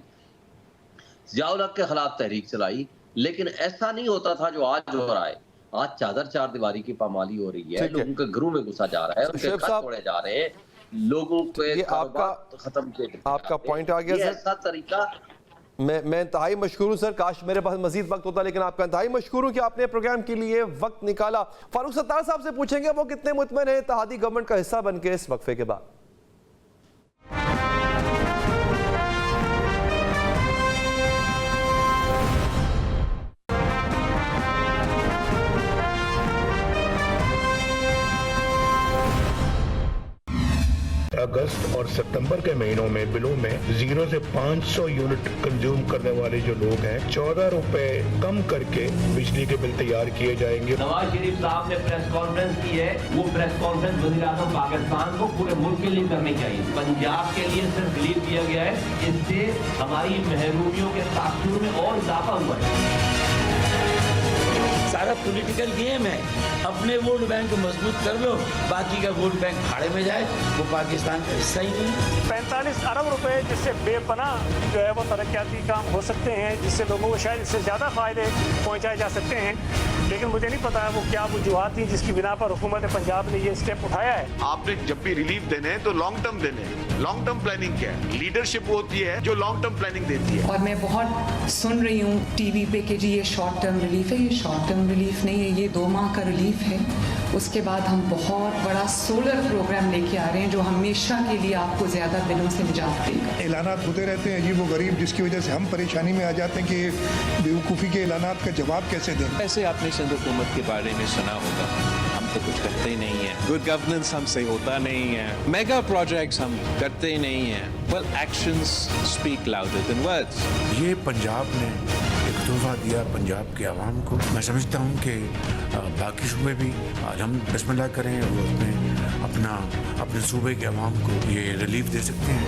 ضیاء الحق کے خلاف تحریک چلائی, لیکن ایسا نہیں ہوتا تھا جو آج ہو رہا ہے. آج چادر چار دیواری کی پامالی ہو رہی ہے, لوگوں کے گھروں میں گھسا جا رہا ہے, ان کے گھر توڑے جا رہے ہیں, لوگوں کے کاروبار ختم کیے. آپ کا پوائنٹ آ گیا یہ سر. ایسا طریقہ میں انتہائی مشکور ہوں سر, کاش میرے پاس مزید وقت ہوتا, لیکن آپ کا انتہائی مشکور ہوں کہ آپ نے پروگرام کے لیے وقت نکالا. فاروق ستار صاحب سے پوچھیں گے وہ کتنے مطمئن ہیں اتحادی گورنمنٹ کا حصہ بن کے اس وقفے کے بعد. اگست اور ستمبر کے مہینوں میں بلوں میں 0 سے 500 یونٹ کنزیوم کرنے والے جو لوگ ہیں 14 روپے کم کر کے بجلی کے بل تیار کیے جائیں گے. نواز شریف صاحب نے پریس کانفرنس کی ہے, وہ پریس کانفرنس وزیر اعظم پاکستان کو پورے ملک کے لیے کرنی چاہیے. پنجاب کے لیے صرف ریلیف دیا گیا ہے, اس سے ہماری محرومیوں کے تاثر میں اور اضافہ ہوا ہے. سارا پولیٹیکل گیم ہے, اپنے ووٹ بینک کو مضبوط کر لو, باقی کا ووٹ بینک کھاڑے میں جائے, وہ پاکستان کا حصہ ہی نہیں. 45 ارب روپے جس سے بے پناہ جو ہے وہ ترقیاتی کام ہو سکتے ہیں, جس سے لوگوں کو شاید اس سے زیادہ فائدے پہنچائے جا سکتے ہیں, لیکن مجھے نہیں پتا وہ کیا وجوہات تھی جس کی بنا پر حکومت پنجاب نے یہ اسٹیپ اٹھایا ہے. آپ نے جب بھی ریلیف دینے ہیں تو لانگ ٹرم دینے ہیں. لانگ ٹرم پلاننگ کیا ہے؟ لیڈرشپ ہوتی ہے جو لانگ ٹرم پلاننگ دیتی ہے. اور میں بہت سن رہی ہوں ٹی وی پہ کہ جی یہ شارٹ ٹرم ریلیف ہے. یہ شارٹ ٹرم ریلیف نہیں ہے, یہ 2 ماہ کا ریلیف ہے. اس کے بعد ہم بہت بڑا سولر پروگرام لے کے آ رہے ہیں جو ہمیشہ کے لیے آپ کو زیادہ بلوں سے نجات دے گا. اعلانات ہوتے رہتے ہیں عجیب و غریب, جس کی وجہ سے ہم پریشانی میں آ جاتے ہیں کہ بیوقوفی کے اعلانات کا جواب کیسے دیں. ایسے آپ نے سندھ حکومت کے بارے میں سنا ہوگا, ہم تو کچھ کرتے ہی نہیں ہیں. گڈ گورننس ہم سے ہوتا نہیں ہے, میگا پروجیکٹس ہم کرتے ہی نہیں ہیں. well actions speak louder than words. یہ پنجاب نے ایک تحفہ دیا پنجاب کے عوام کو. میں سمجھتا ہوں کہ باقی صوبے بھی ہم بسم اللہ کریں اور اپنے صوبے کے عوام کو یہ ریلیف دے سکتے ہیں.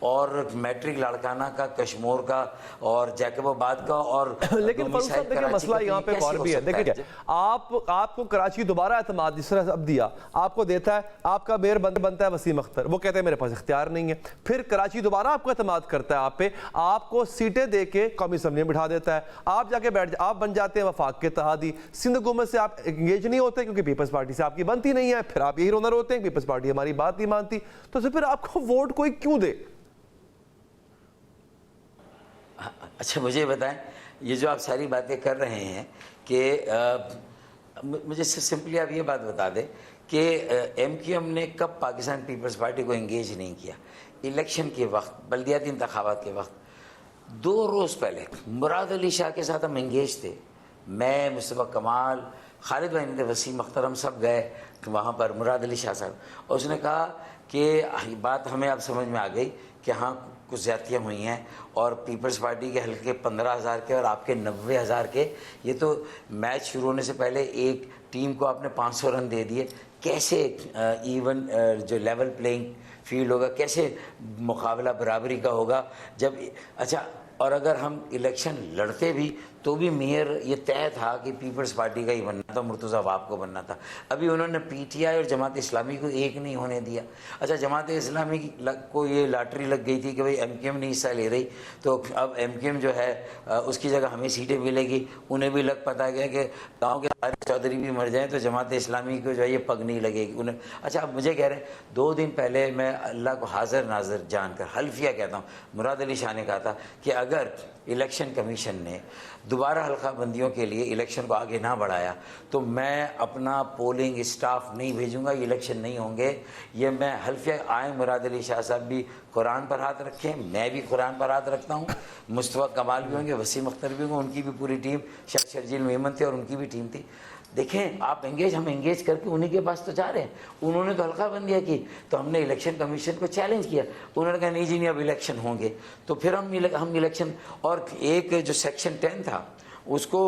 اور میٹرک لاڑکانہ کا، کشمور کا اور جیکب آباد کا، اور لیکن فاروق صاحب دیکھیں مسئلہ یہاں پہ اور بھی ہے. دیکھیں آپ کو کراچی دوبارہ اعتماد جس طرح اب دیا، آپ کو دیتا ہے، آپ کا میئر بنتا ہے وسیم اختر، وہ کہتے ہیں میرے پاس اختیار نہیں ہے. پھر کراچی دوبارہ آپ کو اعتماد کرتا ہے آپ پہ، آپ کو سیٹیں دے کے قومی اسمبلی میں بٹھا دیتا ہے، آپ جا کے آپ بن جاتے ہیں وفاق کے اتحادی. سندھ حکومت سے آپ انگیج نہیں ہوتے کیونکہ پیپلز پارٹی سے آپ کی بنتی نہیں ہے، پھر آپ یہی رونر ہوتے ہیں پیپلز پارٹی ہماری بات نہیں مانتی. تو پھر آپ کو ووٹ کوئی کیوں دے؟ اچھا مجھے بتائیں، یہ جو آپ ساری باتیں کر رہے ہیں کہ مجھے سمپلی آپ یہ بات بتا دیں کہ ایم کیو ایم نے کب پاکستان پیپلز پارٹی کو انگیج نہیں کیا؟ الیکشن کے وقت، بلدیاتی انتخابات کے وقت 2 روز پہلے مراد علی شاہ کے ساتھ ہم انگیج تھے. میں، مصطفیٰ کمال، خالد بھائی، وسیم اختر، ہم سب گئے وہاں پر مراد علی شاہ صاحب، اور اس نے کہا کہ بات ہمیں اب سمجھ میں آ گئی کہ ہاں کچھ زیادتیاں ہوئی ہیں، اور پیپلز پارٹی کے حلقے 15,000 کے اور آپ کے 90,000 کے. یہ تو میچ شروع ہونے سے پہلے ایک ٹیم کو آپ نے 500 رن دے دیے. کیسے ایون جو لیول پلینگ فیلڈ ہوگا، کیسے مقابلہ برابری کا ہوگا جب اچھا. اور اگر ہم الیکشن لڑتے بھی تو بھی میئر یہ طے تھا کہ پیپلز پارٹی کا ہی بننا تھا، مرتضیٰ واب کو بننا تھا. ابھی انہوں نے پی ٹی آئی اور جماعت اسلامی کو ایک نہیں ہونے دیا. اچھا جماعت اسلامی کو یہ لاٹری لگ گئی تھی کہ بھئی ایم کیو ایم نہیں حصہ لے رہی، تو اب ایم کیو ایم جو ہے اس کی جگہ ہمیں سیٹیں ملے گی. انہیں بھی لگ پتا گیا کہ گاؤں کے سارے چودھری بھی مر جائیں تو جماعت اسلامی کو جو ہے یہ پگ نہیں لگے گی انہیں. اچھا اب مجھے کہہ رہے ہیں 2 دن پہلے میں اللہ کو حاضر ناظر جان کر حلفیہ کہتا ہوں، مراد علی شاہ نے کہا تھا کہ اگر الیکشن کمیشن نے دوبارہ حلقہ بندیوں کے لیے الیکشن کو آگے نہ بڑھایا تو میں اپنا پولنگ اسٹاف نہیں بھیجوں گا، یہ الیکشن نہیں ہوں گے. یہ میں حلفیہ آئیں. مراد علی شاہ صاحب بھی قرآن پر ہاتھ رکھیں، میں بھی قرآن پر ہاتھ رکھتا ہوں، مصطفیٰ کمال بھی ہوں گے، وسیم اختر بھی ہوں گے، ان کی بھی پوری ٹیم، شاہ شرجیل میمن تھے اور ان کی بھی ٹیم تھی. دیکھیں آپ ہم انگیج کر کے انہی کے پاس تو جا رہے ہیں. انہوں نے تو حلقہ بندیاں کی تو ہم نے الیکشن کمیشن کو چیلنج کیا. انہوں نے کہا نہیں جی نہیں اب الیکشن ہوں گے. تو پھر ہم الیکشن، اور ایک جو سیکشن 10 تھا اس کو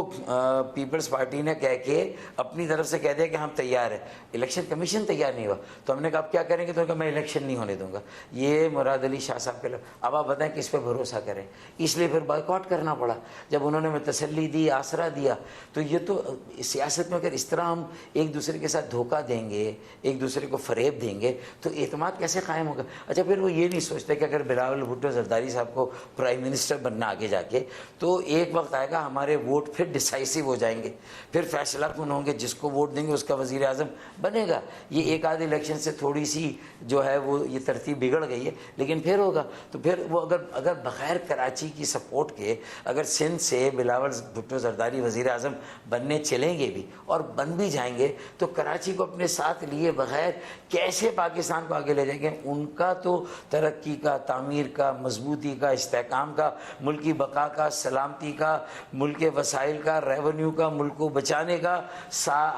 پیپلز پارٹی نے کہہ کے اپنی طرف سے کہہ دیا کہ ہم تیار ہیں. الیکشن کمیشن تیار نہیں ہوا تو ہم نے کہا اب کیا کریں گے؟ تو میں الیکشن نہیں ہونے دوں گا. یہ مراد علی شاہ صاحب کے اب آپ بتائیں کس پہ بھروسہ کریں. اس لیے پھر بائیکاٹ کرنا پڑا. جب انہوں نے ہمیں تسلی دی، آسرا دیا، تو یہ تو سیاست میں اگر اس طرح ہم ایک دوسرے کے ساتھ دھوکہ دیں گے، ایک دوسرے کو فریب دیں گے تو اعتماد کیسے قائم ہوگا؟ اچھا پھر وہ یہ نہیں سوچتے کہ اگر بلاول بھٹو زرداری صاحب کو پرائم منسٹر بننا آگے جا کے تو ایک وقت آئے گا ہمارے ووٹ پھر ڈیسائسو ہو جائیں گے، پھر فیصلہ کن ہوں گے، جس کو ووٹ دیں گے اس کا وزیر اعظم بنے گا. یہ ایک آدھ الیکشن سے تھوڑی سی جو ہے وہ یہ ترتیب بگڑ گئی ہے، لیکن پھر ہوگا. تو پھر وہ اگر بغیر کراچی کی سپورٹ کے اگر سندھ سے بلاول بھٹو زرداری وزیر اعظم بننے چلیں گے بھی اور بن بھی جائیں گے تو کراچی کو اپنے ساتھ لیے بغیر کیسے پاکستان کو آگے لے جائیں گے؟ ان کا تو ترقی کا، تعمیر کا، مضبوطی کا، استحکام کا، ملکی بقا کا، سلامتی کا، ملک کے وسائل کا، ریونیو کا، ملک کو بچانے کا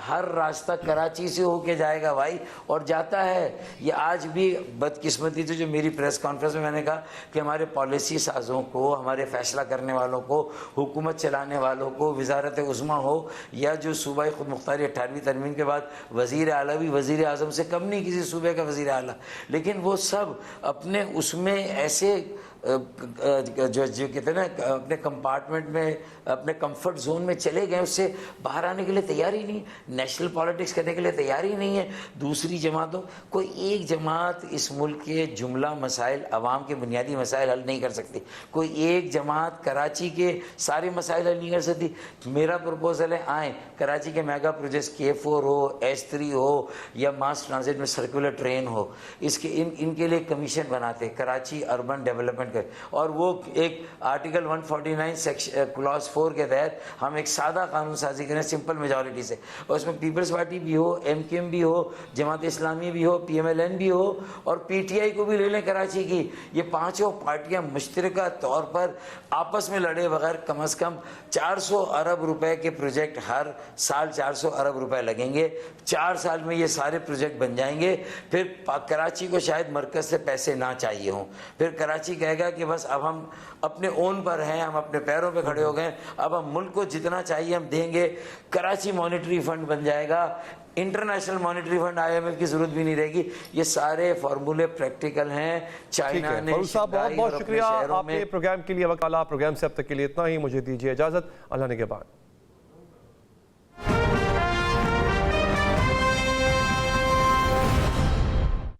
ہر راستہ کراچی سے ہو کے جائے گا بھائی، اور جاتا ہے. یہ آج بھی بدقسمتی تھی جو میری پریس کانفرنس میں نے کہا کہ ہمارے پالیسی سازوں کو، ہمارے فیصلہ کرنے والوں کو، حکومت چلانے والوں کو، وزارت عظمیٰ ہو یا جو صوبائی خود مختاری 18ویں ترمیم کے بعد وزیر اعلیٰ بھی وزیر اعظم سے کم نہیں کسی صوبے کا وزیر اعلیٰ، لیکن وہ سب اپنے اس میں ایسے جو کہتے ہیں نا اپنے کمپارٹمنٹ میں، اپنے کمفرٹ زون میں چلے گئے، اس سے باہر آنے کے لیے تیار ہی نہیں، نیشنل پالیٹکس کرنے کے لیے تیار ہی نہیں ہے. دوسری جماعتوں، کوئی ایک جماعت اس ملک کے جملہ مسائل، عوام کے بنیادی مسائل حل نہیں کر سکتی. کوئی ایک جماعت کراچی کے سارے مسائل حل نہیں کر سکتی. میرا پروپوزل ہے آئیں کراچی کے میگا پروجیکٹس K4 ہو، S3 ہو یا ماس ٹرانزٹ میں سرکولر ٹرین ہو، اس کے ان کے لیے کمیشن بناتے، کراچی اربن ڈیولپمنٹ، اور وہ ایک آرٹیکل 149 کلاس 4 کے تحت ہم ایک سادہ قانون سازی کریں سمپل میجورٹی سے، اور اس میں پیپلز پارٹی بھی ہو، ایم کیو ایم بھی ہو، جماعت اسلامی بھی ہو، پی ایم ایل این بھی ہو اور پی ٹی آئی کو بھی لے لیں کراچی کی. یہ پانچوں پارٹیاں مشترکہ طور پر آپس میں لڑے بغیر کم از کم 400 ارب روپے کے پروجیکٹ، ہر سال 400 ارب روپے لگیں گے. 4 سال میں یہ سارے پروجیکٹ بن جائیں گے. پھر کراچی کو شاید مرکز سے پیسے نہ چاہیے ہوں، پھر کراچی کہے لگا کہ بس اب ہم اپنے اون پر ہیں, ہم اپنے پیروں پہ کھڑے ہو گئے, اب ہم ملک کو جتنا چاہیے ہم دیں گے. کراچی مانیٹری فنڈ بن جائے گا, انٹرنیشنل مانیٹری فنڈ IMF کی ضرورت بھی نہیں رہے گی. یہ سارے فارمولے پریکٹیکل ہیں. چائنا نے بہت بہت شکریہ آپ کے پروگرام کے لیے. وکالہ پروگرام سے اب تک کے لیے اتنا ہی. مجھے دیجیے اجازت. اللہ نگہبان.